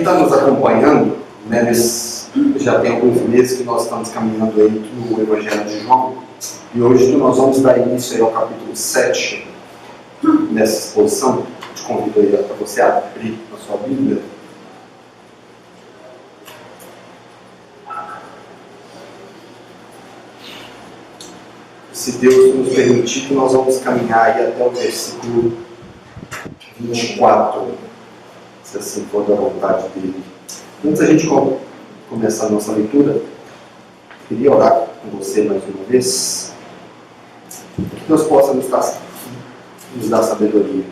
está nos acompanhando, né, já tem alguns meses que nós estamos caminhando aí no Evangelho de João, e hoje nós vamos dar início aí ao capítulo 7 nessa exposição. Te convido aí para você abrir a sua Bíblia. Se Deus nos permitir, que nós vamos caminhar aí até o versículo 24, se assim for da vontade dele. Antes da gente começar a nossa leitura, queria orar com você mais uma vez, que Deus possa nos dar sabedoria.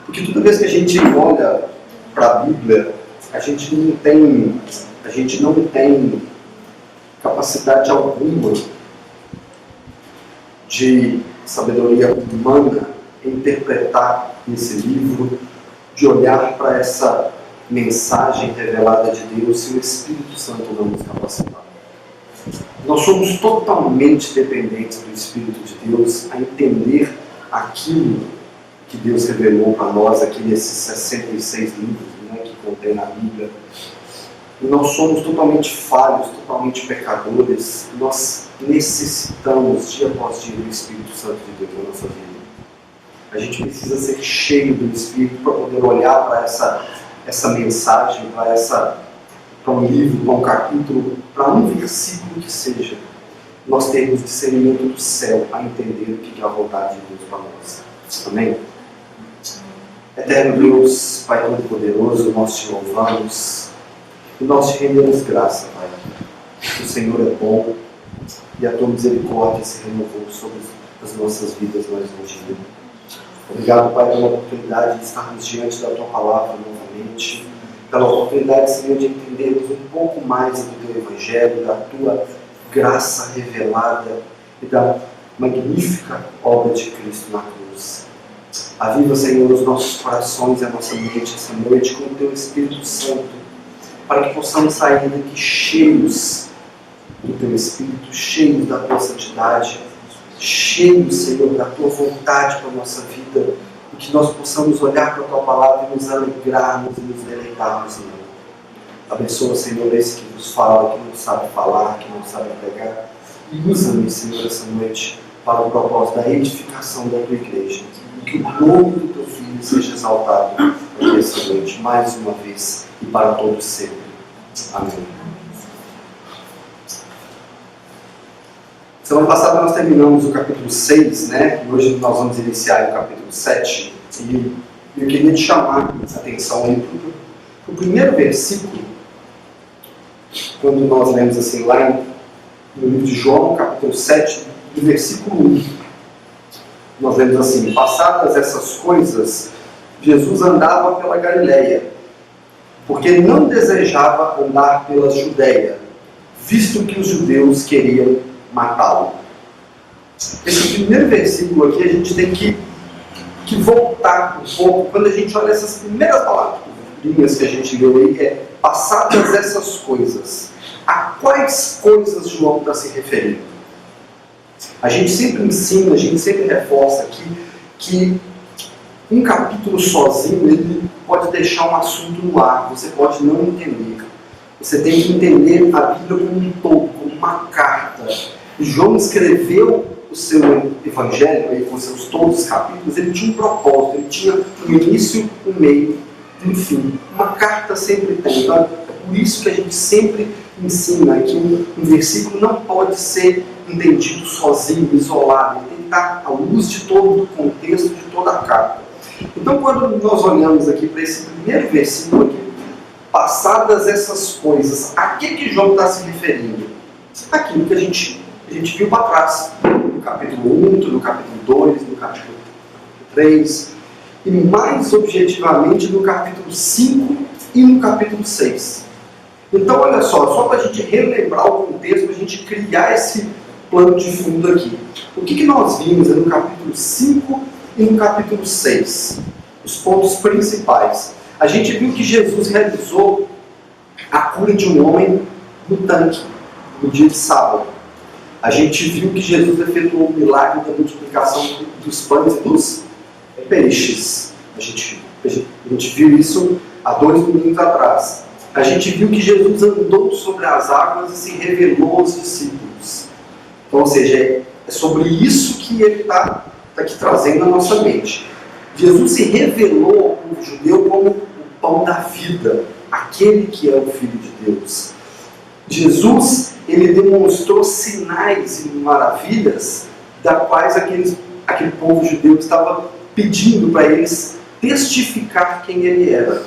Porque toda vez que a gente olha para a Bíblia, a gente não tem capacidade alguma de sabedoria humana interpretar esse livro, de olhar para essa mensagem revelada de Deus se o Espírito Santo não nos capacitar. Nós somos totalmente dependentes do Espírito de Deus a entender aquilo que Deus revelou para nós aqui nesses 66 livros, né, que contém na Bíblia. E nós somos totalmente falhos, totalmente pecadores. Nós necessitamos, dia após dia, do Espírito Santo de Deus na nossa vida. A gente precisa ser cheio do Espírito para poder olhar para essa mensagem, para um livro, para um capítulo, para um versículo que seja. Nós temos discernimento do céu a entender o que é a vontade de Deus para nós. Amém? Eterno Deus, Pai Todo-Poderoso, nós te louvamos e nós te rendemos graça, Pai. O Senhor é bom e a tua misericórdia se renovou sobre as nossas vidas mais um dia. Obrigado, Pai, pela oportunidade de estarmos diante da tua palavra novamente, pela oportunidade, Senhor, de entendermos um pouco mais do teu Evangelho, da tua graça revelada e da magnífica obra de Cristo na cruz. Aviva, Senhor, os nossos corações e a nossa mente essa noite com o teu Espírito Santo, para que possamos sair daqui cheios do teu Espírito, cheios da tua santidade, cheios, Senhor, da tua vontade para a nossa vida, e que nós possamos olhar para a tua palavra e nos alegrarmos e nos deleitarmos nela. Abençoa, Senhor, esse que nos fala, que não sabe falar, que não sabe pregar, e usa-me, Senhor, essa noite para o propósito da edificação da tua igreja, e que o nome do teu Filho seja exaltado aqui essa noite, mais uma vez, e para todos sempre. Amém. Semana passada nós terminamos o capítulo 6, né? E hoje nós vamos iniciar o capítulo 7. E eu queria te chamar a atenção para o primeiro versículo, quando nós lemos assim lá no livro de João, capítulo 7, do versículo 1. Nós lemos assim: passadas essas coisas, Jesus andava pela Galileia, porque não desejava andar pela Judéia, visto que os judeus queriam matá-lo. Esse primeiro versículo aqui a gente tem que voltar um pouco. Quando a gente olha essas primeiras palavrinhas que a gente leu aí, passadas essas coisas. A quais coisas João está se referindo? A gente sempre ensina, a gente sempre reforça aqui que um capítulo sozinho ele pode deixar um assunto no ar, você pode não entender. Você tem que entender a Bíblia como um todo, como uma carta. E João escreveu o seu Evangelho, com seus todos os capítulos, ele tinha um propósito, ele tinha um início, um meio e um fim. Uma carta sempre tem. Então, é por isso que a gente sempre ensina que um versículo não pode ser entendido sozinho, isolado. Ele tem que estar à luz de todo o contexto, de toda a carta. Então, quando nós olhamos aqui para esse primeiro versículo aqui, passadas essas coisas, a que João está se referindo? Aquilo que a gente viu para trás, no capítulo 1, no capítulo 2, no capítulo 3, e mais objetivamente no capítulo 5 e no capítulo 6. Então, olha só para a gente relembrar o contexto, para a gente criar esse plano de fundo aqui. O que nós vimos no capítulo 5 e no capítulo 6? Os pontos principais. A gente viu que Jesus realizou a cura de um homem no tanque, no dia de sábado. A gente viu que Jesus efetuou o milagre da multiplicação dos pães e dos peixes. A gente viu isso há 2 domingos atrás. A gente viu que Jesus andou sobre as águas e se revelou aos discípulos. Então, ou seja, é sobre isso que ele está aqui trazendo na nossa mente. Jesus se revelou ao povo judeu como o pão da vida, aquele que é o Filho de Deus. Jesus, ele demonstrou sinais e maravilhas da quais aquele povo judeu estava pedindo para eles testificar quem ele era.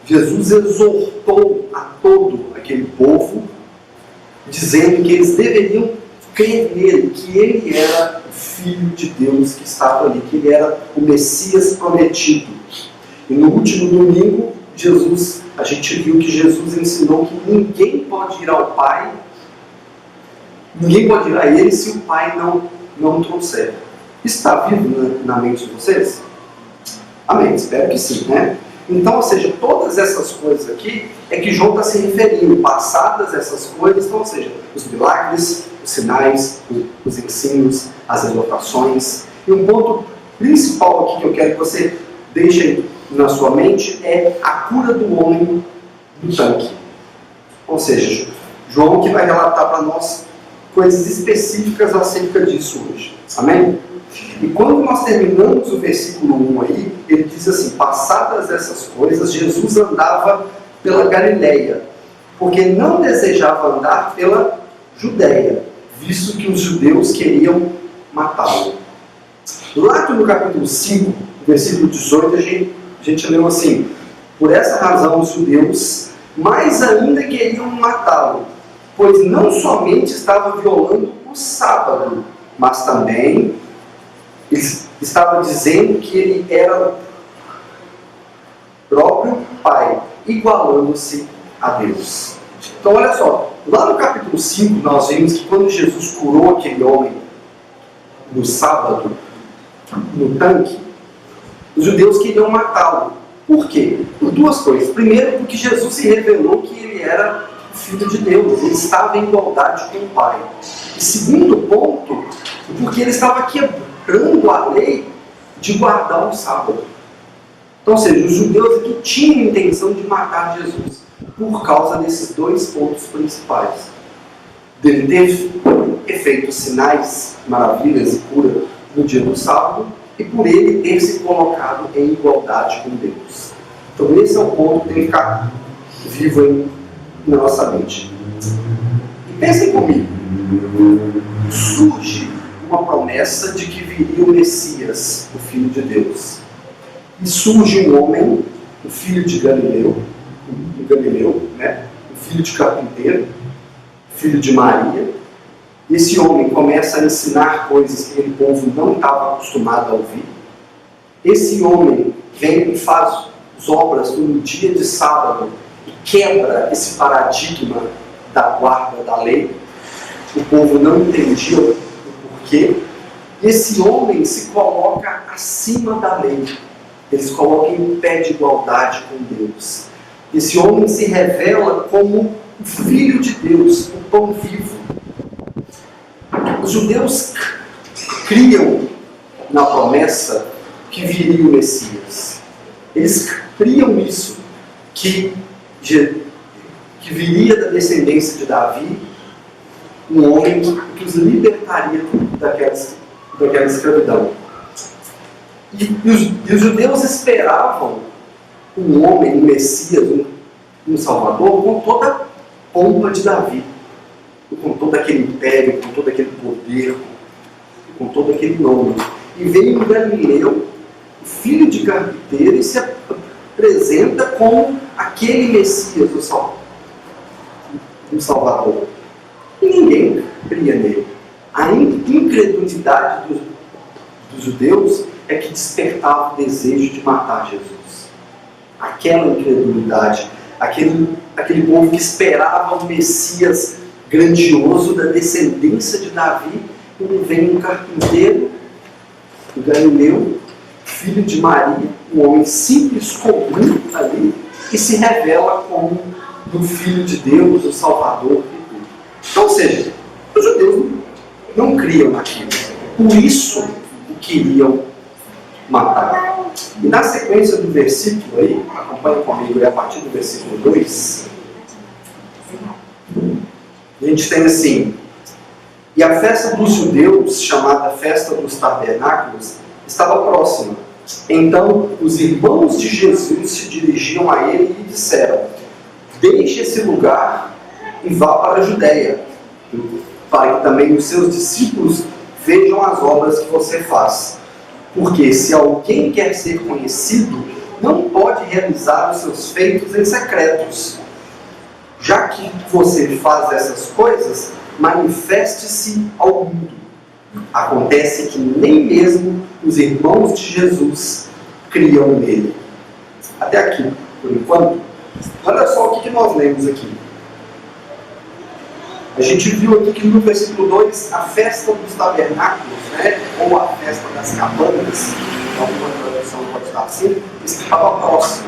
Jesus exortou a todo aquele povo, dizendo que eles deveriam crer nele, que ele era o Filho de Deus que estava ali, que ele era o Messias prometido. E no último domingo, a gente viu que Jesus ensinou que ninguém pode ir ao Pai, ninguém pode ir a ele se o Pai não trouxer. Está vivo na mente de vocês? Amém, espero que sim, né? Então, ou seja, todas essas coisas aqui é que João está se referindo. Passadas essas coisas, então, ou seja, os milagres, os sinais, os ensinos, as exortações. E um ponto principal aqui que eu quero que você deixe na sua mente é a cura do homem do tanque. Ou seja, João que vai relatar para nós coisas específicas acerca disso hoje. Amém? E quando nós terminamos o versículo 1 aí, ele diz assim: passadas essas coisas, Jesus andava pela Galileia, porque não desejava andar pela Judéia, visto que os judeus queriam matá-lo. Lá no capítulo 5, versículo 18, a gente leu assim: por essa razão os judeus mais ainda queriam matá-lo, pois não somente estava violando o sábado, mas também estava dizendo que ele era o próprio Pai, igualando-se a Deus. Então olha só, lá no capítulo 5 nós vimos que quando Jesus curou aquele homem no sábado, no tanque, os judeus queriam matá-lo. Por quê? Por 2 coisas. Primeiro, porque Jesus se revelou que ele era o Filho de Deus, ele estava em igualdade com o Pai. E segundo ponto, porque ele estava quebrando a lei de guardar o sábado. Então, ou seja, os judeus aqui tinham a intenção de matar Jesus, por causa desses 2 pontos principais. Dele ter feito sinais, maravilhas e cura no dia do sábado, e por ele ter se colocado em igualdade com Deus. Então esse é o ponto que tem que ficar vivo na nossa mente. E pensem comigo, surge uma promessa de que viria o Messias, o Filho de Deus. E surge um homem, o filho de Galileu, né? O filho de carpinteiro, filho de Maria. Esse homem começa a ensinar coisas que aquele povo não estava acostumado a ouvir. Esse homem vem e faz as obras no dia de sábado e quebra esse paradigma da guarda da lei. O povo não entendia o porquê. Esse homem se coloca acima da lei. Ele se coloca em pé de igualdade com Deus. Esse homem se revela como o Filho de Deus, o pão vivo. Os judeus criam na promessa que viria o Messias. Eles criam isso, que viria da descendência de Davi, um homem que os libertaria daquela escravidão. E os judeus esperavam um homem, um Messias, um Salvador, com toda a pompa de Davi, com todo aquele império, com todo aquele poder, com todo aquele nome. E veio um Galileu, o filho de carpinteiro, e se apresenta como aquele Messias, o Salvador. E ninguém cria nele. A incredulidade dos judeus é que despertava o desejo de matar Jesus. Aquela incredulidade, aquele povo que esperava um Messias grandioso da descendência de Davi, quando vem um carpinteiro, o Galileu, filho de Maria, um homem simples, comum ali, e se revela como o Filho de Deus, o Salvador e tudo. Então, ou seja, os judeus não criam naquilo. Por isso o queriam matar. E na sequência do versículo aí, acompanha comigo aí a partir do versículo 2, a gente tem assim: e a festa dos judeus, chamada Festa dos Tabernáculos, estava próxima. Então os irmãos de Jesus se dirigiam a ele e disseram: deixe esse lugar e vá para a Judéia, para que também os seus discípulos vejam as obras que você faz. Porque se alguém quer ser conhecido, não pode realizar os seus feitos em secretos. Já que você faz essas coisas, manifeste-se ao mundo. Acontece que nem mesmo os irmãos de Jesus criam nele. Até aqui, por enquanto. Olha só o que nós lemos aqui. A gente viu aqui que no versículo 2, a festa dos tabernáculos, né, ou a festa das cabanas, alguma tradução pode estar assim, estava próxima.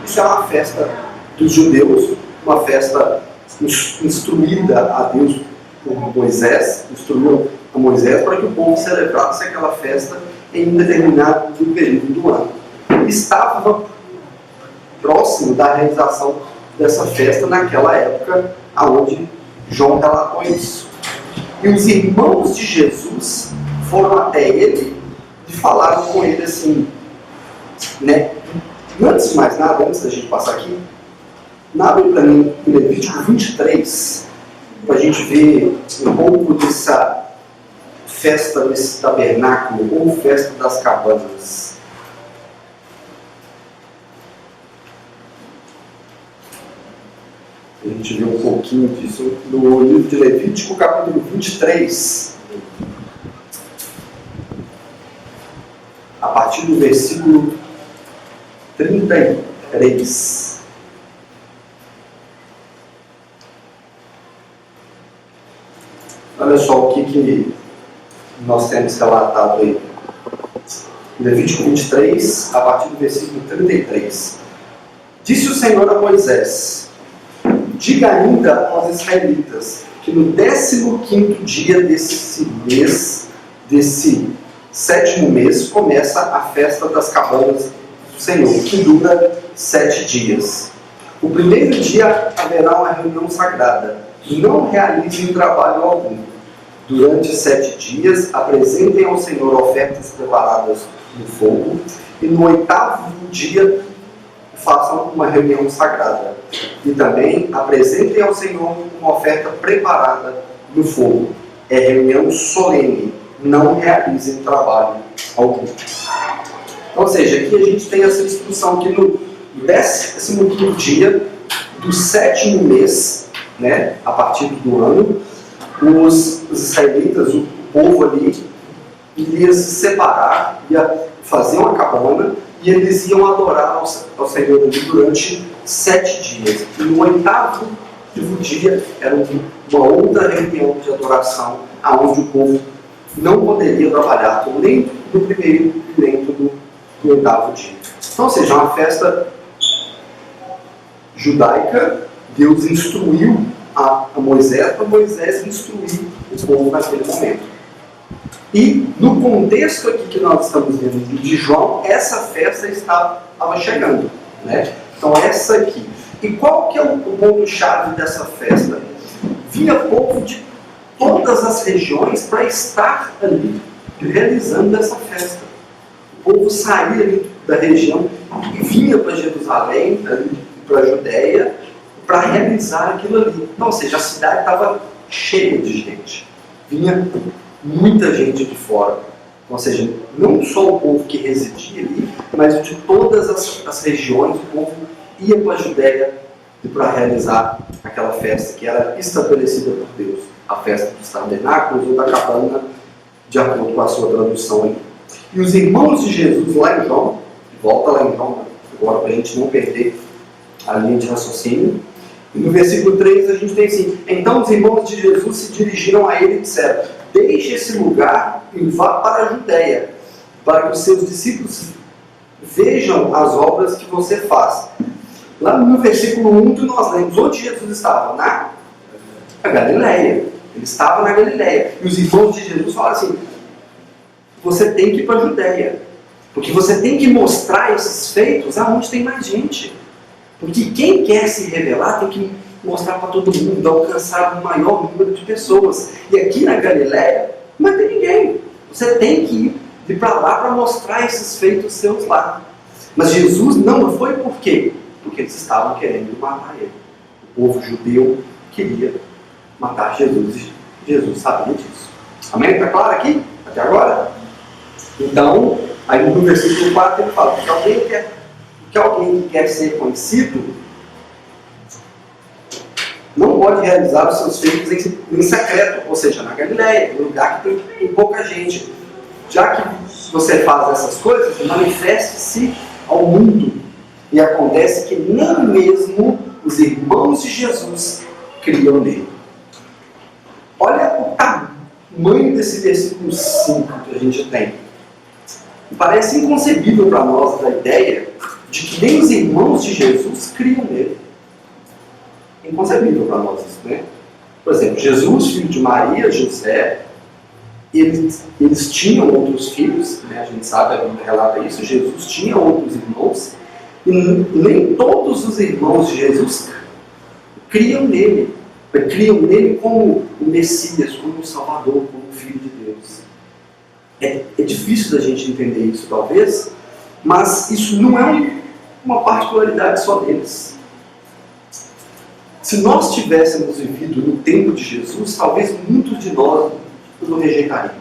Isso é uma festa dos judeus, uma festa instruída a Deus por Moisés, instruiu a Moisés para que o povo celebrasse aquela festa em um determinado período do ano. Estava próximo da realização dessa festa naquela época, aonde João relatou isso. E os irmãos de Jesus foram até ele e falaram com ele assim, né? Antes de mais nada, antes da gente passar aqui, abre para mim em Levítico 23, para a gente ver um pouco dessa festa desse tabernáculo, ou festa das cabanas. A gente vê um pouquinho disso no livro de Levítico, capítulo 23. A partir do versículo 33. Olha só o que nós temos relatado aí. Levítico 23, a partir do versículo 33. Disse o Senhor a Moisés: diga ainda aos israelitas que no 15º dia desse mês, desse 7º mês, começa a festa das cabanas do Senhor, que dura 7 dias. O primeiro dia haverá uma reunião sagrada. Não realizem trabalho algum. Durante 7 dias, apresentem ao Senhor ofertas preparadas no fogo, e no 8º dia façam uma reunião sagrada. E também apresentem ao Senhor uma oferta preparada no fogo. É reunião solene. Não realizem trabalho algum. Ou seja, aqui a gente tem essa instrução que no 15º dia do 7º mês, né, a partir do ano, os israelitas, o povo ali, iria se separar, ia fazer uma cabana, e eles iam adorar ao Senhor ali durante 7 dias. E no 8º dia era uma outra reunião de adoração, onde o povo não poderia trabalhar nem no primeiro nem no 8º dia. Então, ou seja, uma festa judaica. Deus instruiu a Moisés para Moisés instruir o povo naquele momento. E no contexto aqui que nós estamos vendo de João, essa festa estava chegando, né? Então essa aqui. E qual que é o ponto-chave dessa festa? Vinha povo de todas as regiões para estar ali realizando essa festa. O povo saía ali da região e vinha para Jerusalém, para a Judéia, para realizar aquilo ali. Então, ou seja, a cidade estava cheia de gente. Vinha muita gente de fora. Ou seja, não só o povo que residia ali, mas de todas as regiões, o povo ia para a Judéia para realizar aquela festa que era estabelecida por Deus. A festa dos tabernáculos ou da cabana, de acordo com a sua tradução aí. E os irmãos de Jesus lá em João, volta lá em João, agora para a gente não perder a linha de raciocínio. E no versículo 3 a gente tem assim: então os irmãos de Jesus se dirigiram a ele e disseram: deixe esse lugar e vá para a Judéia, para que os seus discípulos vejam as obras que você faz. Lá no versículo 1 que nós lemos, onde Jesus estava? Na Galileia. Ele estava na Galileia. E os irmãos de Jesus falaram assim: você tem que ir para a Judéia, Porque você tem que mostrar esses feitos aonde tem mais gente. Porque quem quer se revelar tem que mostrar para todo mundo, alcançar o maior número de pessoas. E aqui na Galileia não tem ninguém. Você tem que ir para lá para mostrar esses feitos seus lá. Mas Jesus não foi por quê? Porque eles estavam querendo matar ele. O povo judeu queria matar Jesus. E Jesus sabia disso. Amém? Está claro aqui? Até agora? Então, aí no versículo 4 ele fala que alguém que quer ser conhecido não pode realizar os seus feitos em secreto, ou seja, na Galileia, um lugar que tem pouca gente. Já que você faz essas coisas, manifeste-se ao mundo. E acontece que nem mesmo os irmãos de Jesus criam nele. Olha o tamanho desse versículo 5 que a gente tem. Parece inconcebível para nós a ideia de que nem os irmãos de Jesus criam nele. Inconcebível para nós isso, né? Por exemplo, Jesus, filho de Maria, José, eles tinham outros filhos, né? A gente sabe, a Bíblia relata isso, Jesus tinha outros irmãos, e nem todos os irmãos de Jesus criam nele como o Messias, como o Salvador, como o Filho de Deus. É difícil da gente entender isso, talvez, mas isso não é uma particularidade só deles. Se nós tivéssemos vivido no tempo de Jesus, talvez muitos de nós o rejeitariam.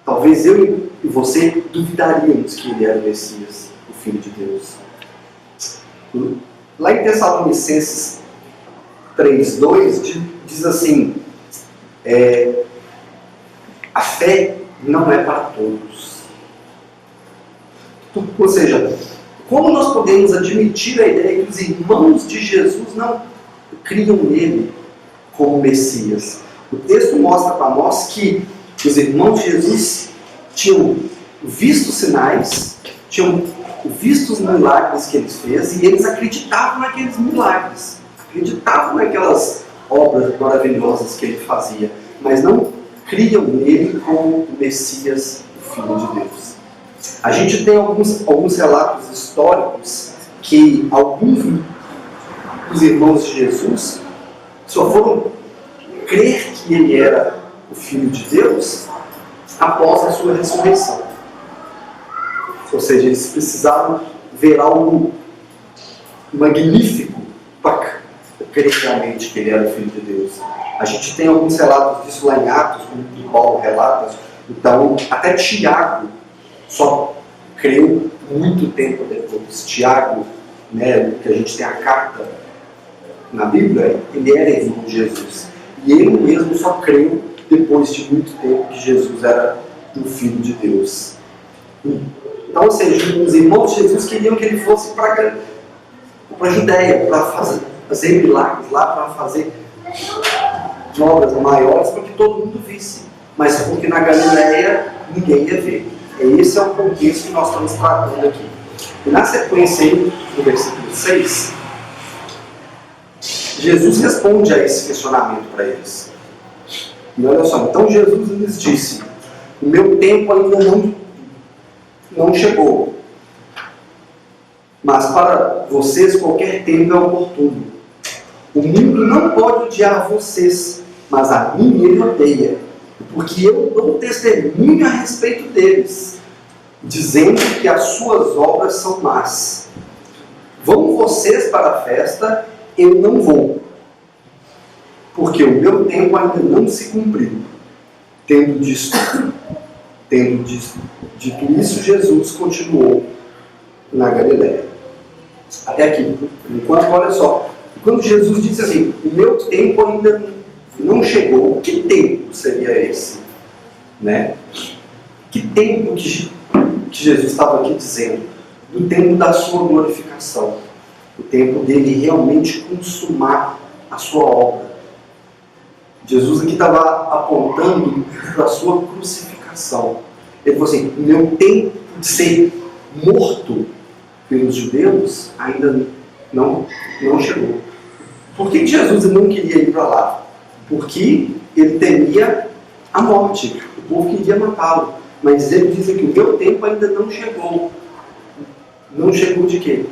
Talvez eu e você duvidaríamos que ele era o Messias, o Filho de Deus. Lá em Tessalonicenses 3:2 diz assim: a fé não é para todos. Ou seja, como nós podemos admitir a ideia que os irmãos de Jesus não criam nele como Messias? O texto mostra para nós que os irmãos de Jesus tinham visto sinais, tinham visto os milagres que ele fez, e eles acreditavam naqueles milagres, acreditavam naquelas obras maravilhosas que ele fazia, mas não criam nele como o Messias, o Filho de Deus. A gente tem alguns relatos históricos que alguns dos irmãos de Jesus só foram crer que ele era o Filho de Deus após a sua ressurreição. Ou seja, eles precisavam ver algo magnífico para crer realmente que ele era o Filho de Deus. A gente tem alguns relatos disso lá em Atos, como Paulo relata. Então, até Tiago só creu muito tempo depois. Tiago, né, que a gente tem a carta na Bíblia, ele era irmão de Jesus. E ele mesmo só creu depois de muito tempo que Jesus era o Filho de Deus. Então, ou seja, os irmãos de Jesus queriam que ele fosse para a Judéia, para fazer milagres lá, para fazer obras maiores, para que todo mundo visse. Mas porque na Galileia ninguém ia ver. Esse é o contexto que nós estamos tratando aqui. E na sequência aí, no versículo 6, Jesus responde a esse questionamento para eles. E olha só, então Jesus lhes disse: o meu tempo ainda não chegou, mas para vocês qualquer tempo é oportuno. O mundo não pode odiar vocês, mas a mim ele odeia, porque eu dou testemunho a respeito deles, dizendo que as suas obras são más. Vão vocês para a festa, eu não vou, porque o meu tempo ainda não se cumpriu. Tendo dito isso, Jesus continuou na Galileia. Até aqui. Enquanto, olha só, quando Jesus disse assim: o meu tempo ainda não chegou, que tempo seria esse? Né? Que tempo que Jesus estava aqui dizendo? Do tempo da sua glorificação. O tempo dele realmente consumar a sua obra. Jesus aqui estava apontando para a sua crucificação. Ele falou assim: o meu tempo de ser morto pelos judeus ainda não chegou. Por que Jesus não queria ir para lá? Porque ele temia a morte. O povo queria matá-lo. Mas ele diz aqui, o meu tempo ainda não chegou. Não chegou de quê?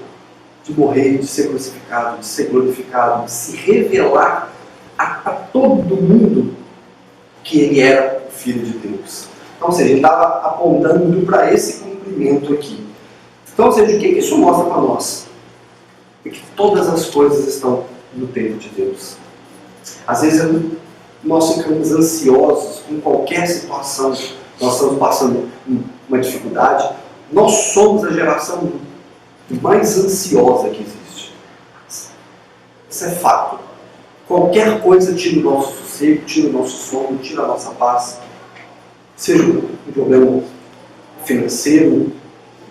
De morrer, de ser crucificado, de ser glorificado, de se revelar a todo mundo que ele era o Filho de Deus. Então, ou seja, ele estava apontando para esse cumprimento aqui. Então, ou seja, o que isso mostra para nós? É que todas as coisas estão no tempo de Deus. Às vezes nós ficamos ansiosos com qualquer situação, nós estamos passando uma dificuldade. Nós somos a geração mais ansiosa que existe. Isso é fato. Qualquer coisa tira o nosso sossego, tira o nosso sono, tira a nossa paz. Seja um problema financeiro,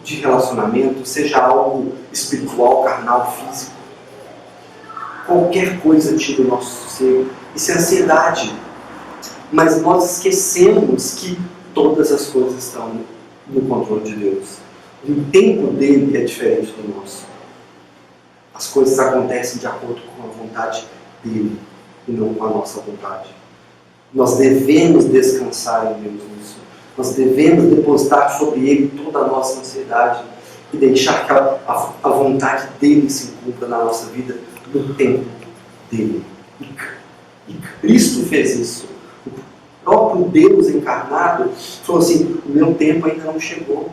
de relacionamento, seja algo espiritual, carnal, físico. Qualquer coisa tira o nosso sossego. Isso é ansiedade. Mas nós esquecemos que todas as coisas estão no controle de Deus. O tempo dele é diferente do nosso. As coisas acontecem de acordo com a vontade dele e não com a nossa vontade. Nós devemos descansar em Deus nisso. Nós devemos depositar sobre ele toda a nossa ansiedade e deixar que a vontade dele se cumpra na nossa vida no tempo dele. E Cristo fez isso. O próprio Deus encarnado falou assim, o meu tempo ainda não chegou.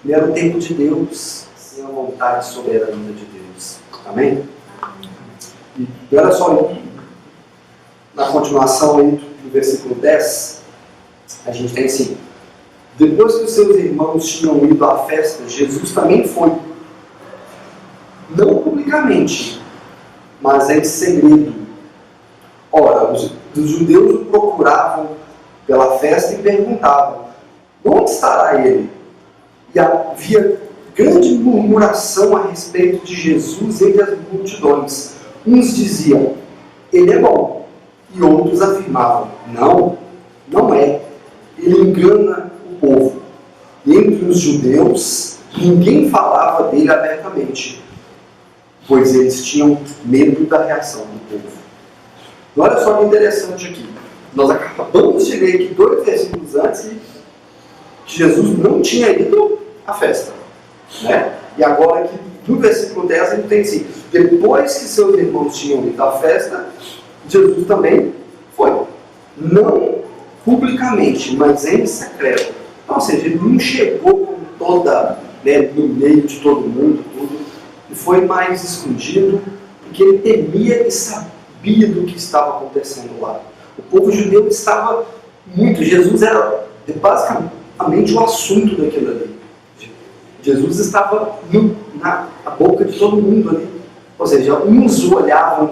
Não era o tempo de Deus, sem a vontade soberana de Deus. Amém? E olha só, na continuação aí do versículo 10, a gente tem assim, depois que os seus irmãos tinham ido à festa, Jesus também foi. Não publicamente, mas em segredo. Ora, os judeus o procuravam pela festa e perguntavam, onde estará ele? E havia grande murmuração a respeito de Jesus entre as multidões. Uns diziam, ele é bom. E outros afirmavam, não é. Ele engana o povo. E entre os judeus, ninguém falava dele abertamente, pois eles tinham medo da reação do povo. Olha só que interessante aqui. Nós acabamos de ler aqui 2 versículos antes que Jesus não tinha ido à festa. Né? E agora aqui no versículo 10 a gente tem assim, depois que seus irmãos tinham ido à festa, Jesus também foi. Não publicamente, mas em secreto. Então, ou seja, ele não chegou com toda, no meio de todo mundo, tudo, e foi mais escondido, porque ele temia e sabia do que estava acontecendo lá. O povo judeu estava muito, Jesus era basicamente o assunto daquilo ali. Jesus estava na boca de todo mundo ali. Ou seja, uns o olhavam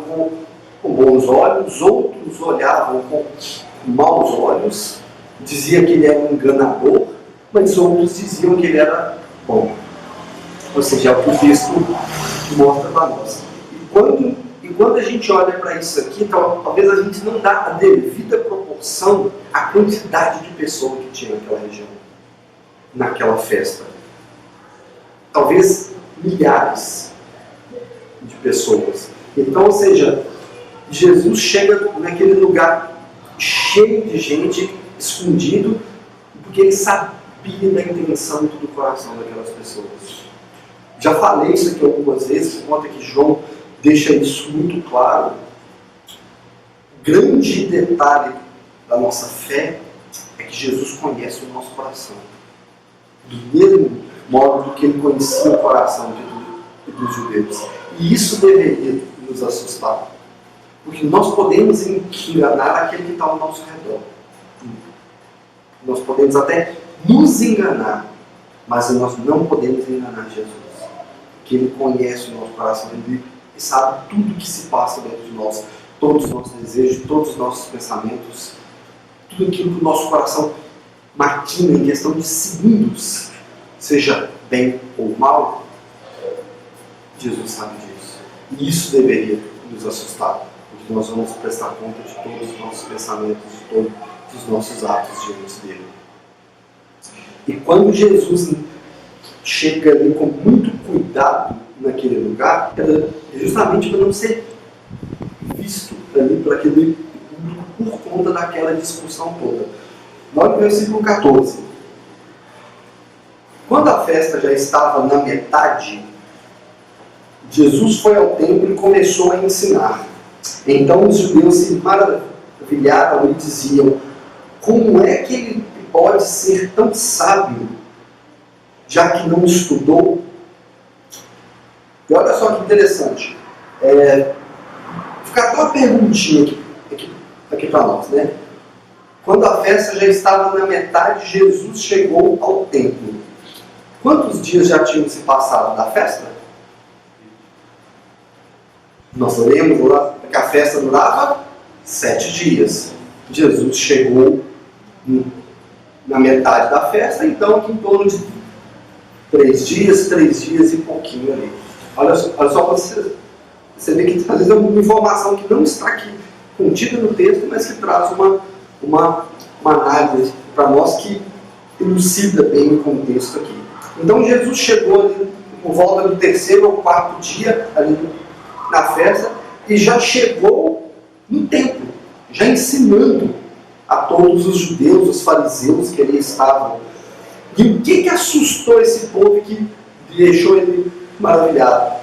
com bons olhos, outros olhavam com maus olhos, dizia que ele era um enganador, mas outros diziam que ele era bom. Ou seja, é o que o texto mostra para nós. E quando a gente olha para isso aqui, talvez a gente não dá a devida proporção à quantidade de pessoas que tinha naquela região, naquela festa. Talvez milhares de pessoas. Então, ou seja, Jesus chega naquele lugar cheio de gente, escondido, porque ele sabia da intenção do coração daquelas pessoas. Já falei isso aqui algumas vezes, por conta que João deixa isso muito claro. O grande detalhe da nossa fé é que Jesus conhece o nosso coração. Do mesmo modo que ele conhecia o coração dos judeus. E isso deveria nos assustar. Porque nós podemos enganar aquele que está ao nosso redor. Nós podemos até nos enganar, mas nós não podemos enganar Jesus. Porque ele conhece o nosso coração, ele sabe tudo que se passa dentro de nós, todos os nossos desejos, todos os nossos pensamentos, tudo aquilo que o nosso coração maquina em questão de segundos, seja bem ou mal, Jesus sabe disso. E isso deveria nos assustar, porque nós vamos prestar conta de todos os nossos pensamentos, de todos os nossos atos diante dele. E quando Jesus chega ali com muito cuidado naquele lugar, é justamente para não ser visto ali por aquele público por conta daquela discussão toda. Olha o versículo 14. Quando a festa já estava na metade, Jesus foi ao templo e começou a ensinar. Então os judeus se maravilhavam e diziam: como é que ele pode ser tão sábio, já que não estudou? E olha só que interessante. Fica até uma perguntinha aqui para nós, né? Quando a festa já estava na metade, Jesus chegou ao templo. Quantos dias já tinham se passado da festa? Nós lemos lá que a festa durava 7 dias. Jesus chegou na metade da festa, então em torno de 3 dias e pouquinho ali. Olha só você vê que às vezes é uma informação que não está aqui contida no texto, mas que traz uma análise para nós que elucida bem o contexto aqui. Então Jesus chegou ali por volta do 3º ou 4º dia ali na festa e já chegou no templo, já ensinando a todos os judeus, os fariseus que ali estavam. E o que assustou esse povo que deixou ele maravilhado?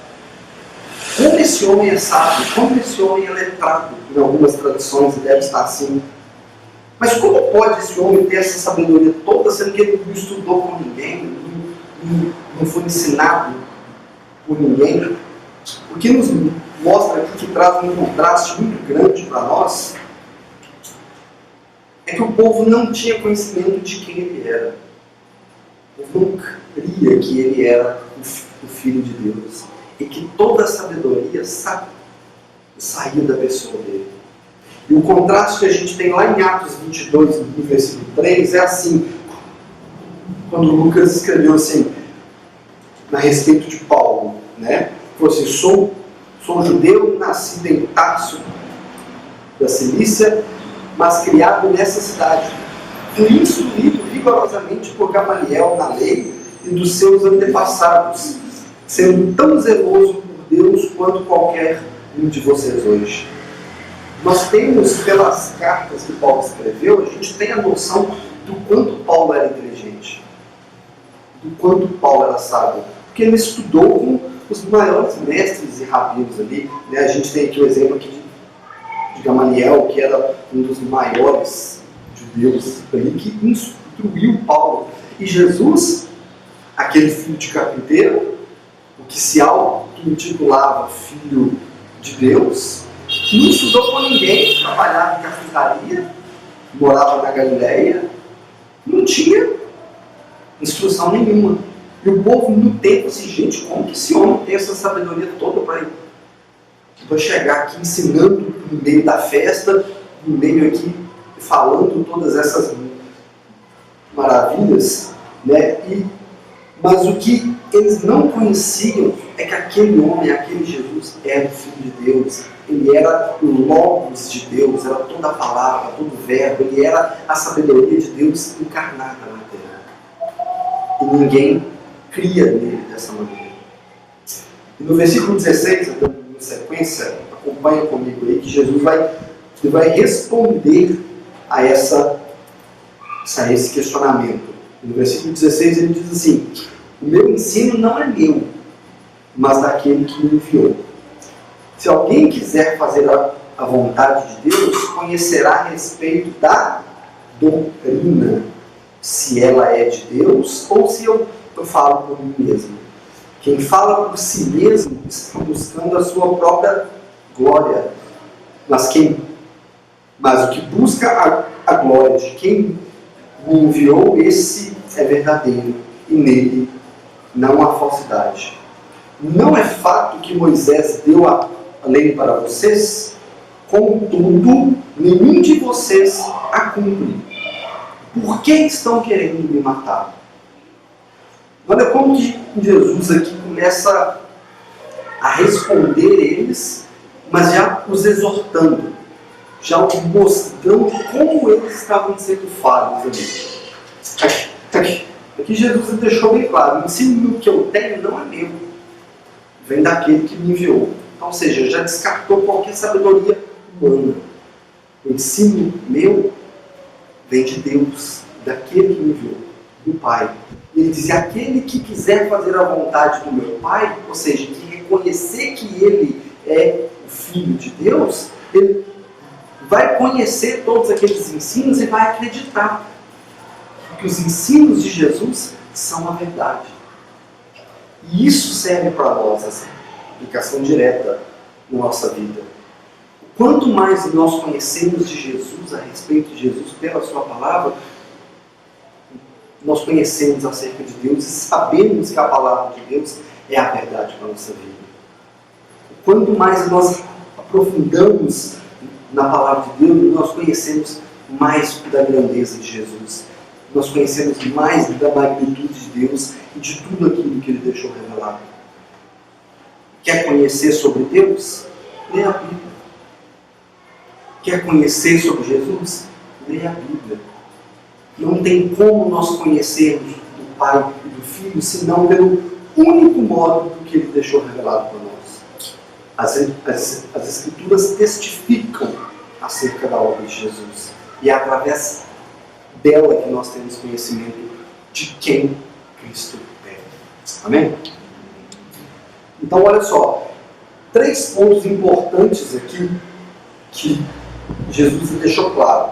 Como esse homem é sábio, como esse homem é letrado, em algumas traduções deve estar assim. Mas como pode esse homem ter essa sabedoria toda, sendo que ele não estudou com ninguém, não foi ensinado por ninguém? O que nos mostra aqui, que traz um contraste muito grande para nós, é que o povo não tinha conhecimento de quem ele era. O povo não cria que ele era o Filho de Deus. E que toda a sabedoria saía da pessoa dele. E o contraste que a gente tem lá em Atos 22, no versículo 3, é assim. Quando Lucas escreveu assim, a respeito de Paulo, né? Falou assim: sou judeu, nascido em Tarso, da Cilícia, mas criado nessa cidade. Fui instruído rigorosamente por Gamaliel na lei e dos seus antepassados, sendo tão zeloso por Deus quanto qualquer um de vocês hoje. Nós temos, pelas cartas que Paulo escreveu, a gente tem a noção do quanto Paulo era inteligente, do quanto Paulo era sábio, porque ele estudou com os maiores mestres e rabinos ali, né? A gente tem aqui o exemplo aqui de Gamaliel, que era um dos maiores judeus ali, que instruiu Paulo. E Jesus, aquele filho de carpinteiro, o que se auto-intitulava Filho de Deus, não estudou com ninguém, trabalhava em carpintaria, morava na Galileia, não tinha instrução nenhuma. E o povo no tempo assim: gente, como que esse homem tem essa sabedoria toda para chegar aqui ensinando no meio da festa, no meio aqui, falando todas essas maravilhas, né? Mas o que eles não conheciam é que aquele homem, aquele Jesus, era o Filho de Deus. Ele era o Logos de Deus, era toda a palavra, todo o verbo, ele era a sabedoria de Deus encarnada na terra. E ninguém cria nele dessa maneira. E no versículo 16, então, em sequência, acompanha comigo aí, que Jesus vai responder a esse questionamento. No versículo 16 ele diz assim: o meu ensino não é meu, mas daquele que me enviou. Se alguém quiser fazer a vontade de Deus, conhecerá a respeito da doutrina, se ela é de Deus ou se eu falo por mim mesmo. Quem fala por si mesmo está buscando a sua própria glória, mas o que busca a glória de quem me enviou, esse é verdadeiro, e nele não há falsidade. Não é fato que Moisés deu a lei para vocês? Contudo, nenhum de vocês a cumpre. Por que estão querendo me matar? Olha como que Jesus aqui começa a responder eles, mas já os exortando, já mostrando como eles estavam sendo falhos ali. Aqui Jesus deixou bem claro: o ensino que eu tenho não é meu, vem daquele que me enviou. Então, ou seja, já descartou qualquer sabedoria humana. O ensino meu vem de Deus, daquele que me enviou, do Pai. E ele diz, aquele que quiser fazer a vontade do meu Pai, ou seja, que reconhecer que ele é o Filho de Deus, ele vai conhecer todos aqueles ensinos e vai acreditar que os ensinos de Jesus são a verdade. E isso serve para nós, essa aplicação direta na nossa vida. Quanto mais nós conhecemos de Jesus, a respeito de Jesus, pela sua palavra, nós conhecemos acerca de Deus e sabemos que a palavra de Deus é a verdade para a nossa vida. Quanto mais nós aprofundamos na palavra de Deus, nós conhecemos mais da grandeza de Jesus. Nós conhecemos mais da magnitude de Deus e de tudo aquilo que Ele deixou revelado. Quer conhecer sobre Deus? Leia a Bíblia. Quer conhecer sobre Jesus? Leia a Bíblia. Não tem como nós conhecermos do Pai e do Filho, senão pelo único modo que Ele deixou revelado para nós. As Escrituras testificam acerca da obra de Jesus. E é através dela que nós temos conhecimento de quem Cristo é. Amém? Então, olha só. 3 pontos importantes aqui que Jesus deixou claro.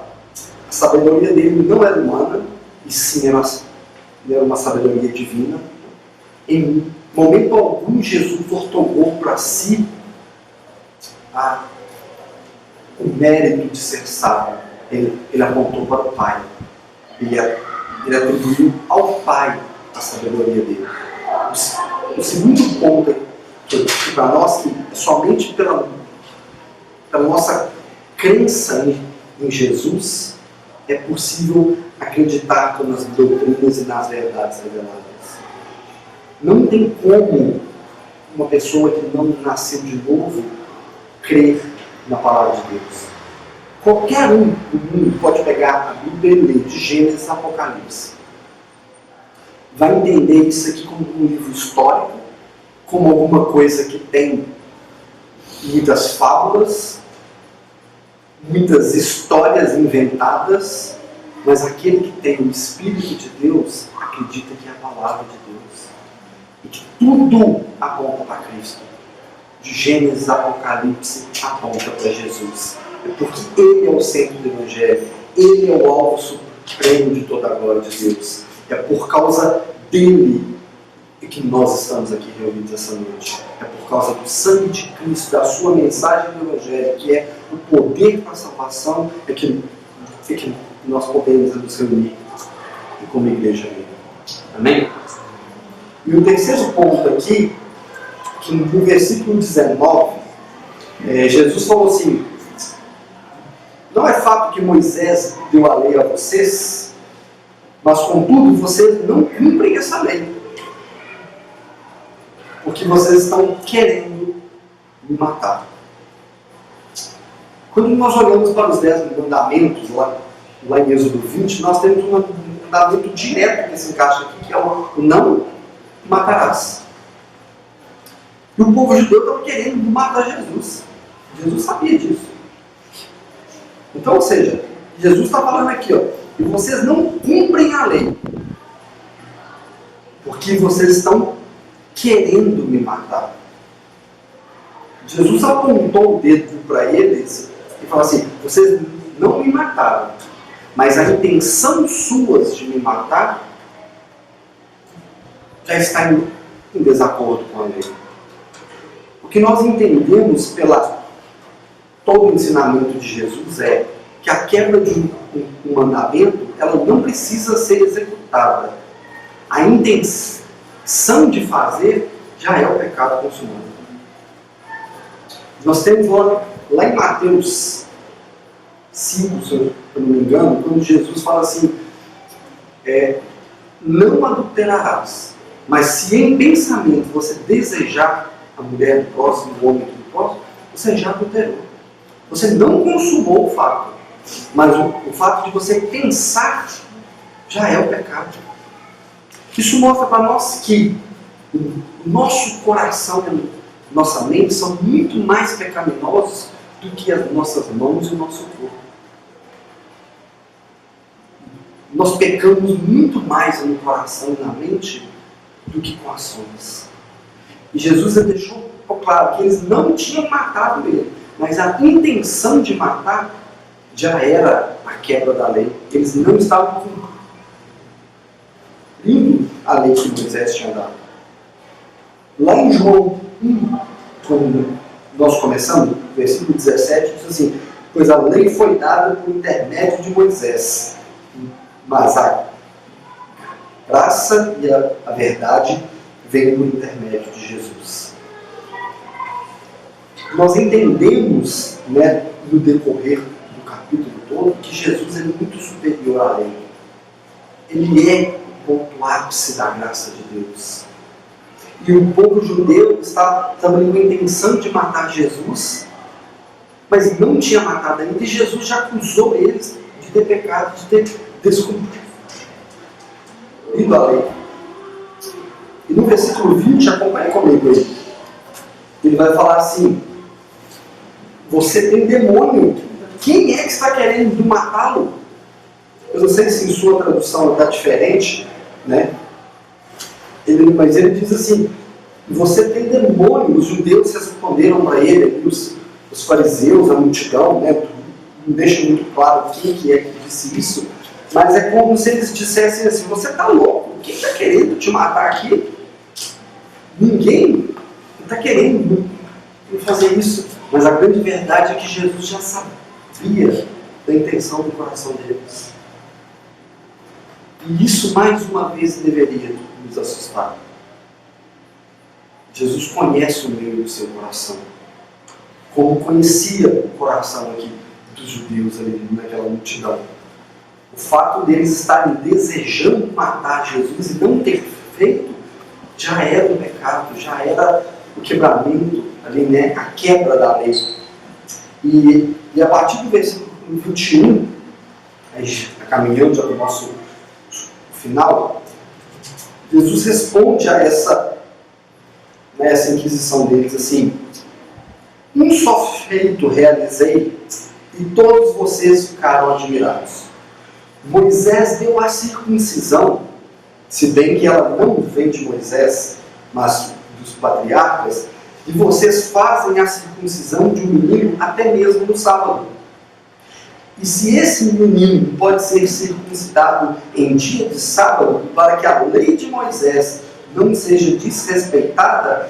A sabedoria dele não era humana, e sim era uma sabedoria divina. Em momento algum, Jesus otorgou para si o mérito de ser sábio. Ele apontou para o Pai. Ele atribuiu ao Pai a sabedoria dele. O segundo ponto que para nós, que é somente pela nossa crença em Jesus, é possível acreditar nas doutrinas e nas verdades reveladas. Não tem como uma pessoa que não nasceu de novo crer na palavra de Deus. Qualquer um do mundo pode pegar a Bíblia e ler de Gênesis a Apocalipse. Vai entender isso aqui como um livro histórico, como alguma coisa que tem muitas fábulas, muitas histórias inventadas, mas aquele que tem o Espírito de Deus acredita que é a palavra de Deus. E que tudo aponta para Cristo. De Gênesis a Apocalipse aponta para Jesus. É porque Ele é o centro do Evangelho. Ele é o alvo supremo de toda a glória de Deus. É por causa dele que nós estamos aqui reunidos essa noite. É por causa do sangue de Cristo, da sua mensagem do Evangelho, que é o poder para a salvação, é que nós podemos nos reunir como igreja. Amém? E o terceiro ponto aqui, que no versículo 19, Jesus falou assim: não é fato que Moisés deu a lei a vocês, mas contudo vocês não cumprem essa lei, porque vocês estão querendo me matar. Quando nós olhamos para os 10 mandamentos, lá em Êxodo 20, nós temos um mandamento direto que se encaixa aqui, que é o não matarás. E o povo judeu estava querendo matar Jesus. Jesus sabia disso. Então, ou seja, Jesus está falando aqui, e vocês não cumprem a lei, porque vocês estão querendo me matar. Jesus apontou o dedo para eles e falou assim: vocês não me mataram, mas a intenção suas de me matar já está em desacordo com a lei. O que nós entendemos pela todo o ensinamento de Jesus é que a quebra de um mandamento, ela não precisa ser executada. A intenção de fazer já é o pecado consumado. Nós temos lá em Mateus 5, se eu não me engano, quando Jesus fala assim: não adulterarás, mas se em pensamento você desejar a mulher do próximo, o homem do próximo, você já adulterou. Você não consumou o fato, mas o fato de você pensar já é o pecado. Isso mostra para nós que o nosso coração e nossa mente são muito mais pecaminosos do que as nossas mãos e o nosso corpo. nós pecamos muito mais no coração e na mente do que com ações. E Jesus deixou claro que eles não tinham matado ele, mas a intenção de matar já era a quebra da lei. Eles não estavam cumprindo a lei que Moisés tinha dado. Lá em João 1, quando nós começamos, versículo 17, diz assim: pois a lei foi dada por intermédio de Moisés, mas a graça e a verdade vem por intermédio de Jesus. Nós entendemos, né, no decorrer do capítulo todo, que Jesus é muito superior à lei. Ele é o ponto ápice da graça de Deus. E o povo judeu estava também com a intenção de matar Jesus, mas não tinha matado ainda, e Jesus já acusou eles de ter pecado, de ter descumprido a lei. E no versículo 20, acompanhe comigo aí. Ele vai falar assim: você tem demônio. Quem é que está querendo matá-lo? Eu não sei se em sua tradução está diferente, né? Mas ele diz assim: você tem demônio. Os judeus responderam para ele, e os fariseus, a multidão, né? Não deixa muito claro quem que é que disse isso, mas é como se eles dissessem assim: você está louco? Quem está querendo te matar aqui? Ninguém está querendo fazer isso. Mas a grande verdade é que Jesus já sabia da intenção do coração deles. E isso mais uma vez deveria nos assustar. Jesus conhece o meio do seu coração, como conhecia o coração aqui dos judeus ali naquela multidão. O fato deles estarem desejando matar Jesus e não ter feito já era um pecado, já era o quebramento ali, né? A quebra da lei. E a partir do versículo 21, caminhando já para o nosso final, Jesus responde a essa inquisição deles assim: um só feito realizei e todos vocês ficaram admirados. Moisés deu a circuncisão, se bem que ela não vem de Moisés, mas dos patriarcas, e vocês fazem a circuncisão de um menino até mesmo no sábado. E se esse menino pode ser circuncidado em dia de sábado, para que a lei de Moisés não seja desrespeitada,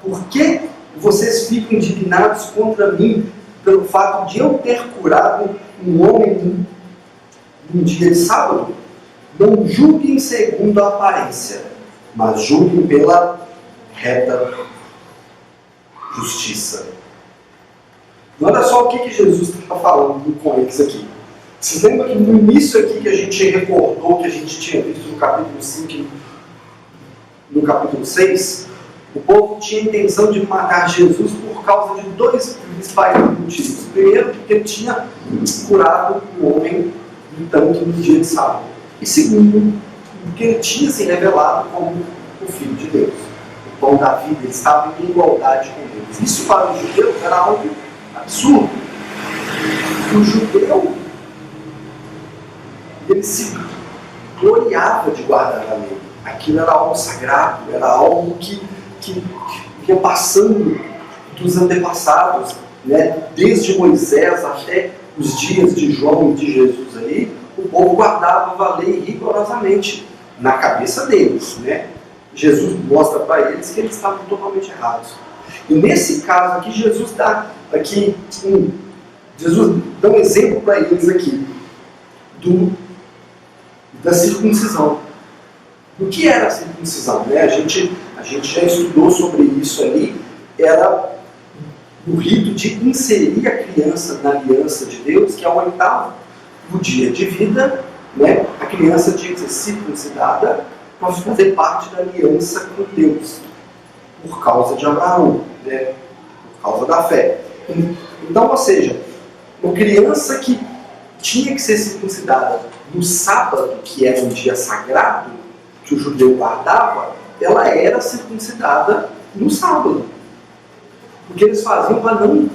por que vocês ficam indignados contra mim pelo fato de eu ter curado um homem num dia de sábado? Não julguem segundo a aparência, mas julguem pela reta justiça. Olha só o que Jesus está falando com eles aqui. Vocês lembram que no início aqui que a gente recordou, que a gente tinha visto no capítulo 5 e no capítulo 6, o povo tinha a intenção de matar Jesus por causa de dois principais motivos. Primeiro, porque ele tinha curado um homem no tanque no dia de sábado. E segundo, porque ele tinha se revelado como o Filho de Deus, o pão da vida. Ele estava em igualdade com eles. Isso para o judeu era algo absurdo. O judeu, ele se gloriava de guardar a lei. Aquilo era algo sagrado, era algo que ia passando dos antepassados, né? Desde Moisés até os dias de João e de Jesus ali, o povo guardava a lei rigorosamente na cabeça deles, né? Jesus mostra para eles que eles estavam totalmente errados. E nesse caso aqui, Jesus dá um exemplo para eles aqui da circuncisão. O que era a circuncisão? Né? A gente já estudou sobre isso ali. Era o rito de inserir a criança na aliança de Deus, que é o oitavo dia de vida, né? A criança tinha que ser circuncidada para fazer parte da aliança com Deus, por causa de Abraão, né? Por causa da fé. Então, ou seja, uma criança que tinha que ser circuncidada no sábado, que era um dia sagrado, que o judeu guardava, ela era circuncidada no sábado. Porque eles faziam para não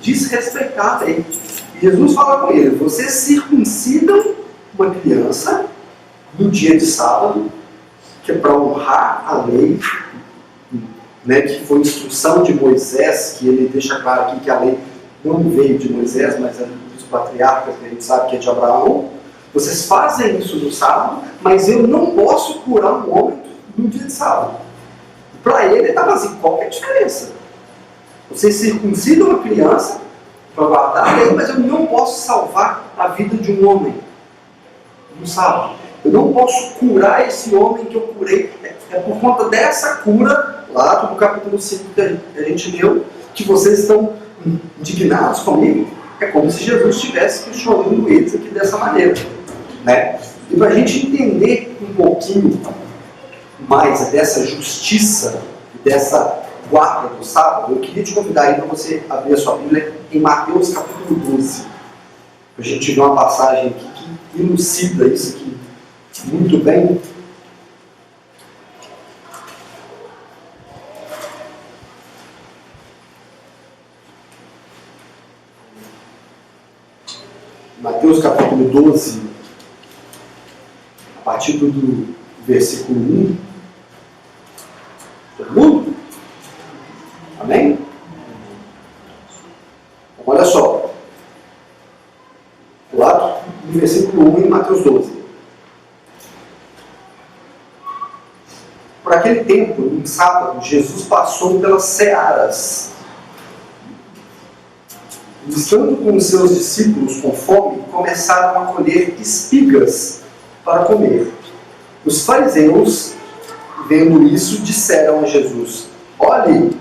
desrespeitar a lei. Jesus fala com eles: vocês circuncidam, uma criança no dia de sábado, que é para honrar a lei, né, que foi instrução de Moisés, que ele deixa claro aqui que a lei não veio de Moisés, mas é dos patriarcas, que a gente sabe que é de Abraão. Vocês fazem isso no sábado, mas eu não posso curar um homem no dia de sábado. Para ele estava assim, qual é a diferença? Vocês circuncidam uma criança para guardar a lei, mas eu não posso salvar a vida de um homem no sábado. Eu não posso curar esse homem que eu curei. É por conta dessa cura, lá do capítulo 5 que a gente leu, que vocês estão indignados comigo. É como se Jesus estivesse questionando eles aqui dessa maneira, né? E para a gente entender um pouquinho mais dessa justiça, dessa guarda do sábado, eu queria te convidar aí para você abrir a sua Bíblia em Mateus capítulo 12. A gente vê uma passagem aqui que elucida isso aqui muito bem. Mateus capítulo 12, a partir do versículo 1. Todo mundo? Amém? Então, olha só. Lá do versículo 1 em Mateus 12. Por aquele tempo, no sábado, Jesus passou pelas searas. Estando com os seus discípulos com fome, começaram a colher espigas para comer. Os fariseus, vendo isso, disseram a Jesus: olhe,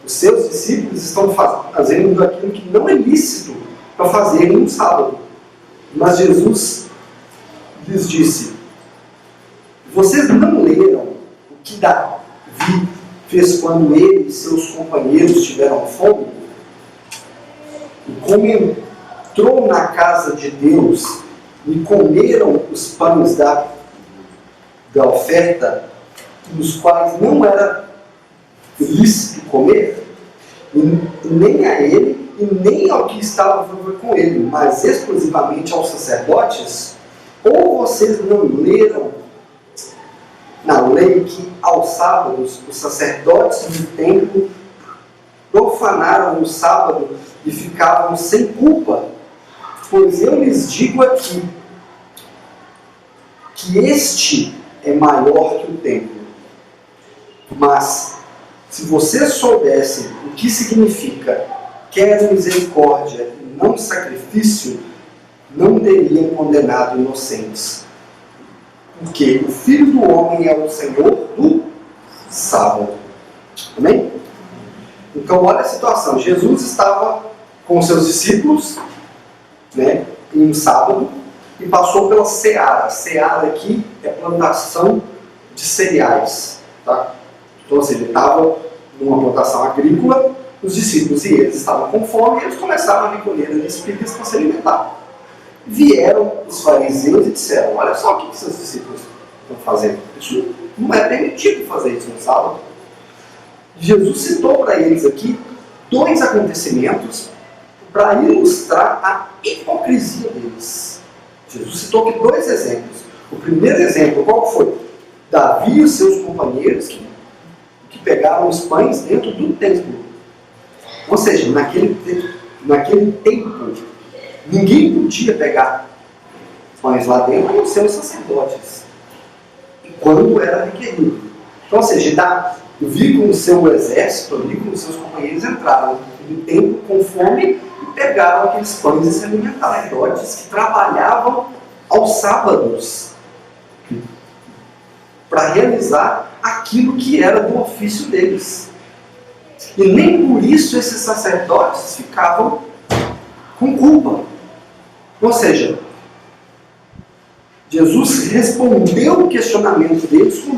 os seus discípulos estão fazendo aquilo que não é lícito para fazerem no sábado. Mas Jesus lhes disse: vocês não leram o que Davi fez quando ele e seus companheiros tiveram fome? E como entrou na casa de Deus e comeram os pães da oferta, dos quais não era lícito comer, e nem a ele e nem ao que estava com ele, mas exclusivamente aos sacerdotes? Ou vocês não leram na lei que aos sábados os sacerdotes do templo profanaram o sábado e ficavam sem culpa? Pois eu lhes digo aqui que este é maior que o templo. Mas se vocês soubessem o que significa quero misericórdia e não sacrifício, não teriam condenado inocentes. Porque o Filho do Homem é o Senhor do sábado. Amém? Então, olha a situação. Jesus estava com seus discípulos, né, em um sábado, e passou pela seara. Seara aqui é plantação de cereais. Tá? Então, ou seja, ele estava numa plantação agrícola, os discípulos e eles estavam com fome, e eles começaram a recolher as espigas para se alimentar. Vieram os fariseus e disseram: olha só o que seus discípulos estão fazendo. Isso não é permitido fazer isso no sábado. Jesus citou para eles aqui dois acontecimentos para ilustrar a hipocrisia deles. Jesus citou aqui dois exemplos. O primeiro exemplo, qual foi? Davi e os seus companheiros que pegaram os pães dentro do templo. Ou seja, naquele tempo, ninguém podia pegar pães lá dentro, a não ser os sacerdotes, quando era requerido. Então, ou seja, Davi com o seu exército, ali com os seus companheiros, entraram no templo com fome e pegaram aqueles pães e se alimentaram. Sacerdotes que trabalhavam aos sábados para realizar aquilo que era do ofício deles. E nem por isso esses sacerdotes ficavam com culpa. Ou seja, Jesus respondeu o questionamento deles com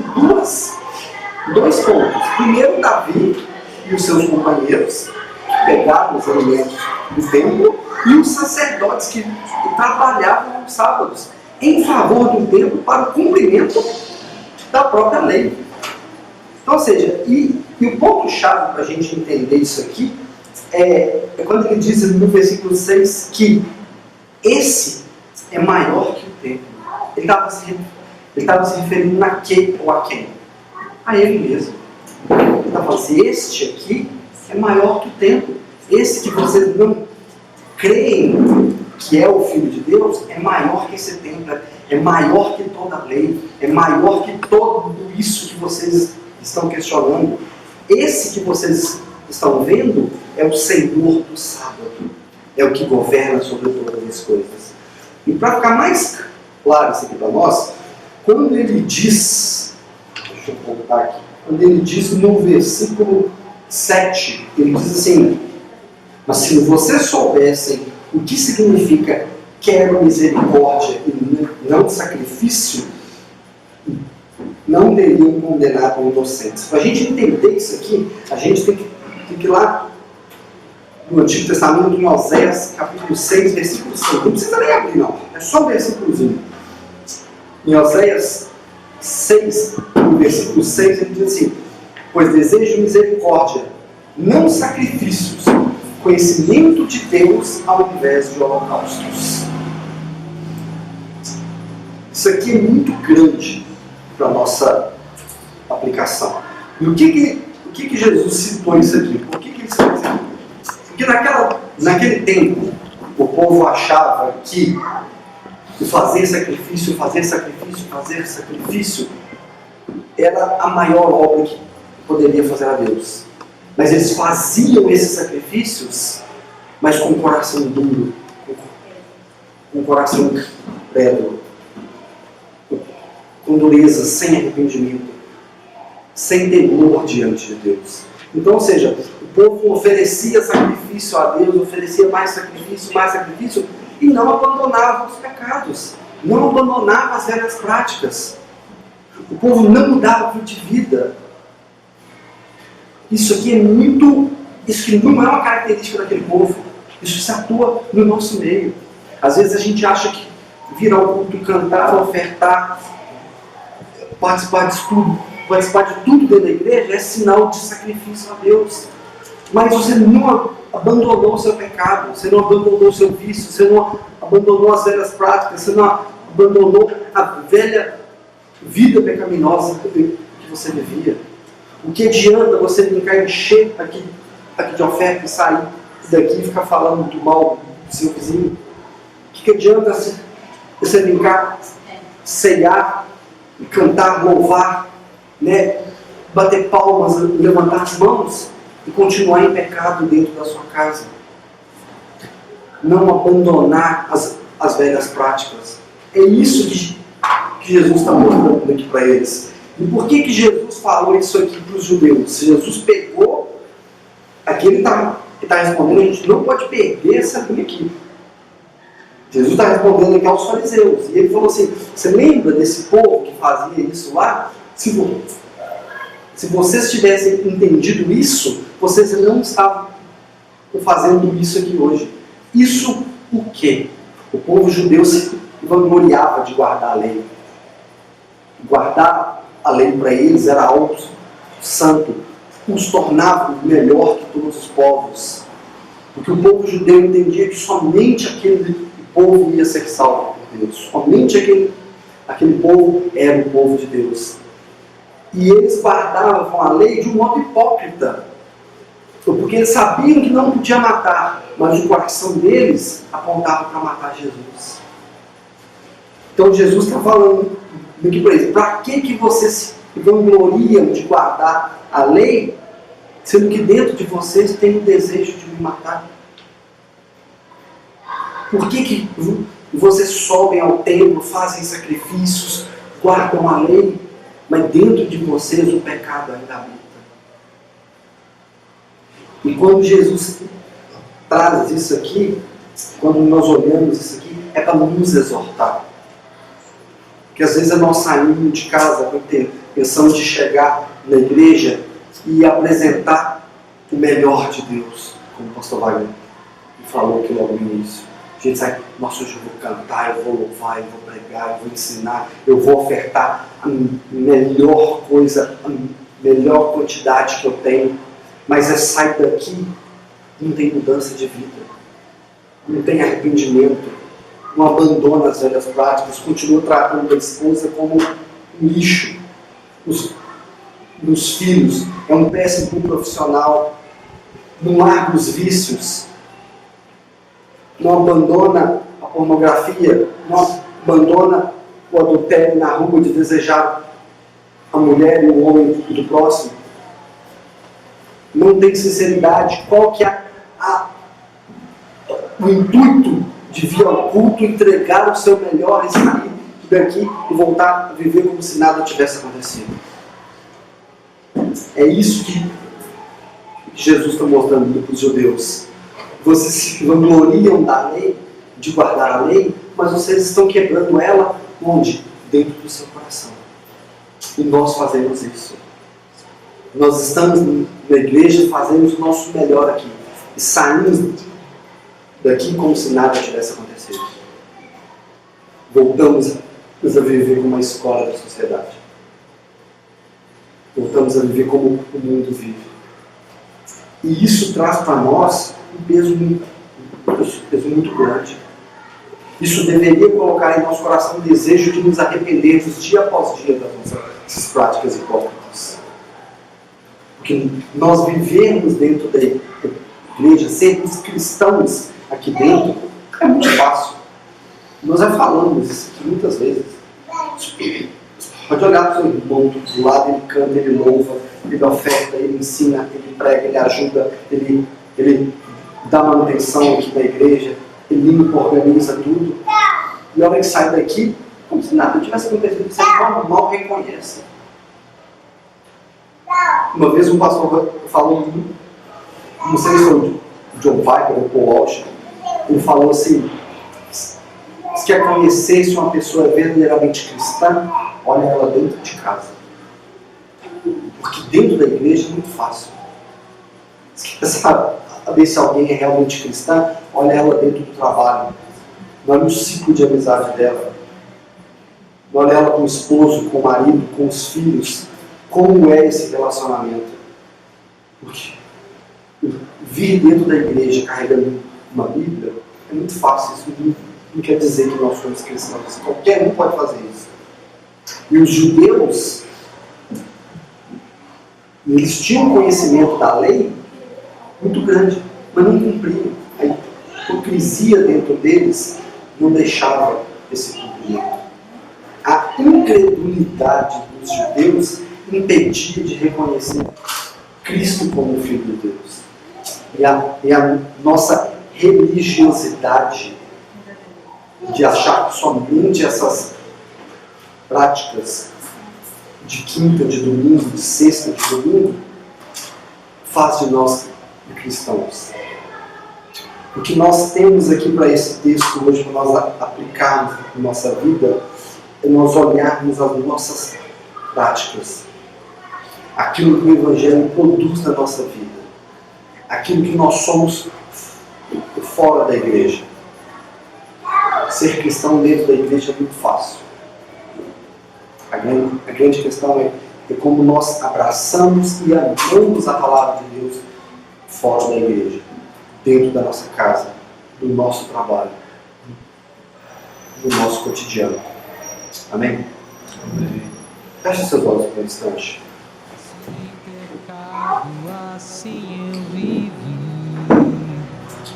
dois pontos. Primeiro, Davi e os seus companheiros, que pegaram os alimentos do templo, e os sacerdotes que trabalhavam nos sábados em favor do templo para o cumprimento da própria lei. Então, ou seja, e o ponto-chave para a gente entender isso aqui é quando ele diz no versículo 6 que esse é maior que o templo. Ele estava se referindo na que ou a quem? A ele mesmo. Ele está falando assim, este aqui é maior que o templo. Esse que vocês não creem que é o Filho de Deus, é maior que esse templo, é maior que toda a lei, é maior que tudo isso que vocês estão questionando. Esse que vocês estão vendo é o Senhor do sábado, é o que governa sobre todas as coisas. E para ficar mais claro isso aqui para nós, quando ele diz, deixa eu voltar aqui, quando ele diz no versículo 7, ele diz assim, mas se vocês soubessem o que significa quero misericórdia e não sacrifício, não teriam condenado inocentes. Para a gente entender isso aqui, a gente tem que ir lá no Antigo Testamento, em Oséias, capítulo 6, versículo 5. Não precisa nem abrir, não. É só um versículozinho. Em Oséias 6, no versículo 6, ele diz assim, pois desejo misericórdia, não sacrifícios, conhecimento de Deus ao invés de holocaustos. Isso aqui é muito grande para a nossa aplicação. E o que Jesus citou isso aqui? Por que ele citou isso aqui? Porque naquele tempo, o povo achava que fazer sacrifício era a maior obra que poderia fazer a Deus. Mas eles faziam esses sacrifícios, mas com o coração duro, com o coração incrédulo, com dureza, sem arrependimento, sem temor diante de Deus. Então, ou seja, o povo oferecia sacrifício a Deus, oferecia mais sacrifício, e não abandonava os pecados, não abandonava as velhas práticas. O povo não mudava de vida. Isso aqui é muito... Isso que não é uma característica daquele povo. Isso se atua no nosso meio. Às vezes a gente acha que vir ao culto, cantar, ofertar, participar de tudo dentro da igreja é sinal de sacrifício a Deus. Mas você não abandonou o seu pecado, você não abandonou o seu vício, você não abandonou as velhas práticas, você não abandonou a velha vida pecaminosa que você vivia. O que adianta você brincar e encher aqui de oferta e sair daqui e ficar falando do mal do seu vizinho? O que adianta você brincar, ceiar, cantar, louvar, né? Bater palmas, levantar as mãos e continuar em pecado dentro da sua casa? Não abandonar as velhas práticas. É isso que Jesus está mostrando aqui para eles. E por que Jesus falou isso aqui para os judeus? Jesus pegou, aqui ele está respondendo, a gente não pode perder essa linha aqui. Jesus está respondendo aqui aos fariseus. E ele falou assim, você lembra desse povo que fazia isso lá? Se vocês tivessem entendido isso, vocês não estavam fazendo isso aqui hoje. Isso o quê? O povo judeu se vangloriava de guardar a lei. Guardar a lei para eles era algo santo. Os tornava melhor que todos os povos. Porque o povo judeu entendia que somente aquele povo ia ser salvo por Deus. Somente aquele povo era o povo de Deus. E eles guardavam a lei de um modo hipócrita. Porque eles sabiam que não podia matar, mas o coração deles apontava para matar Jesus. Então Jesus está falando aqui para eles, para que vocês se vangloriam de guardar a lei, sendo que dentro de vocês tem o desejo de me matar? Por que vocês sobem ao templo, fazem sacrifícios, guardam a lei, mas dentro de vocês o pecado ainda habita? E quando Jesus traz isso aqui, quando nós olhamos isso aqui, é para nos exortar. Porque às vezes nós saímos de casa pensando de chegar na igreja e apresentar o melhor de Deus, como o pastor Wagner falou aqui logo no início. A gente sai, nossa, hoje eu vou cantar, eu vou louvar, eu vou pregar, eu vou ensinar, eu vou ofertar a melhor coisa, a melhor quantidade que eu tenho. Mas sai daqui, não tem mudança de vida, não tem arrependimento, não abandona as velhas práticas, continua tratando a esposa como um lixo, os filhos, é um péssimo profissional, não larga os vícios, não abandona a pornografia, não abandona o adultério na rua de desejar a mulher e o homem do próximo, não tem sinceridade. Qual que é o intuito de vir ao culto, entregar o seu melhor e sair daqui e voltar a viver como se nada tivesse acontecido? É isso que Jesus está mostrando para os judeus. Vocês se vangloriam da lei, de guardar a lei, mas vocês estão quebrando ela onde? Dentro do seu coração. E nós fazemos isso. Nós estamos na igreja, fazemos o nosso melhor aqui. E saímos daqui como se nada tivesse acontecido. Voltamos a viver como uma escola da sociedade. Voltamos a viver como o mundo vive. E isso traz para nós um peso muito grande. Isso deveria colocar em nosso coração o desejo de nos arrependermos dia após dia das nossas práticas hipócritas. Porque nós vivemos dentro da igreja, sermos cristãos aqui dentro, é muito fácil. Nós já falamos isso aqui muitas vezes. Pode olhar para o seu irmão do lado, ele canta, ele louva, ele oferta, ele ensina, ele prega, ele ajuda, ele dá manutenção aqui na igreja, ele limpa, organiza tudo. E a hora que sai daqui, como se nada tivesse acontecido, você mal reconhece. Uma vez um pastor falou, não sei se foi o John Piper ou o Paul Walsh, ele falou assim: se quer conhecer se uma pessoa é verdadeiramente cristã, olha ela dentro de casa. Porque dentro da igreja é muito fácil. Se quer saber se alguém é realmente cristã, olha ela dentro do trabalho. Olha o ciclo de amizade dela. Olha ela com o esposo, com o marido, com os filhos. Como é esse relacionamento? Porque vir dentro da igreja carregando uma Bíblia é muito fácil. Isso não quer dizer que nós somos cristãos. Qualquer um pode fazer isso. E os judeus, eles tinham conhecimento da lei muito grande, mas não cumpriam. A hipocrisia dentro deles não deixava esse cumprimento. A incredulidade dos judeus impedia de reconhecer Cristo como o Filho de Deus. E a nossa religiosidade de achar que somente essas práticas de quinta, de domingo, de sexta, de domingo, faz de nós cristãos. O que nós temos aqui para esse texto hoje, para nós aplicarmos na nossa vida, é nós olharmos as nossas práticas, aquilo que o Evangelho produz na nossa vida, aquilo que nós somos fora da igreja. Ser cristão dentro da igreja é muito fácil. A grande questão é como nós abraçamos e amamos a palavra de Deus fora da igreja, dentro da nossa casa, do nosso trabalho, do nosso cotidiano. Amém? Amém. Feche seus olhos por um instante.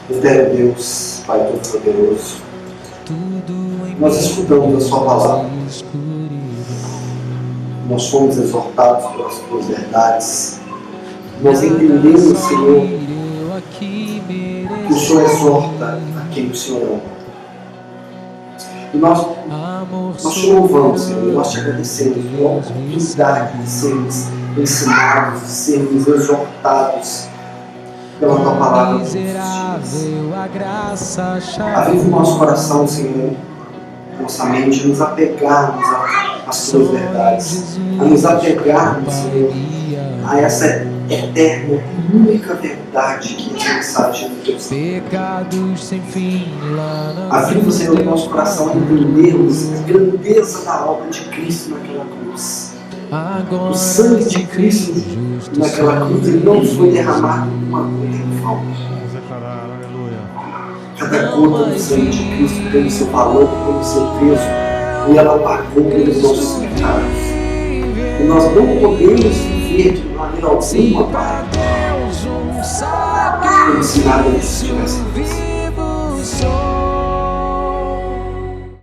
Eterno Deus, Pai Todo-Poderoso, nós escutamos a Sua palavra. Nós fomos exortados pelas Tuas verdades. Nós entendemos, Senhor, que o Senhor exorta a quem o Senhor ama. E nós te louvamos, Senhor, e nós te agradecemos pela oportunidade de sermos ensinados, de sermos exortados pela Tua palavra todos os dias. Aviva o nosso coração, Senhor, nossa mente, a nos apegarmos às Tuas verdades, a nos apegarmos, Senhor, a essa eterna e única verdade que é a mensagem de Deus. Aviva, Senhor, o nosso coração a entendermos a grandeza da obra de Cristo naquela cruz. O sangue de Cristo naquela cruz, ele não foi derramado por uma gota em falta. Cada gota do sangue de Cristo tem o seu valor, tem o seu peso, e ela pagou pelos nossos pecados. E nós não podemos viver de maneira alguma, Pai, como se nada disso tivesse acontecido.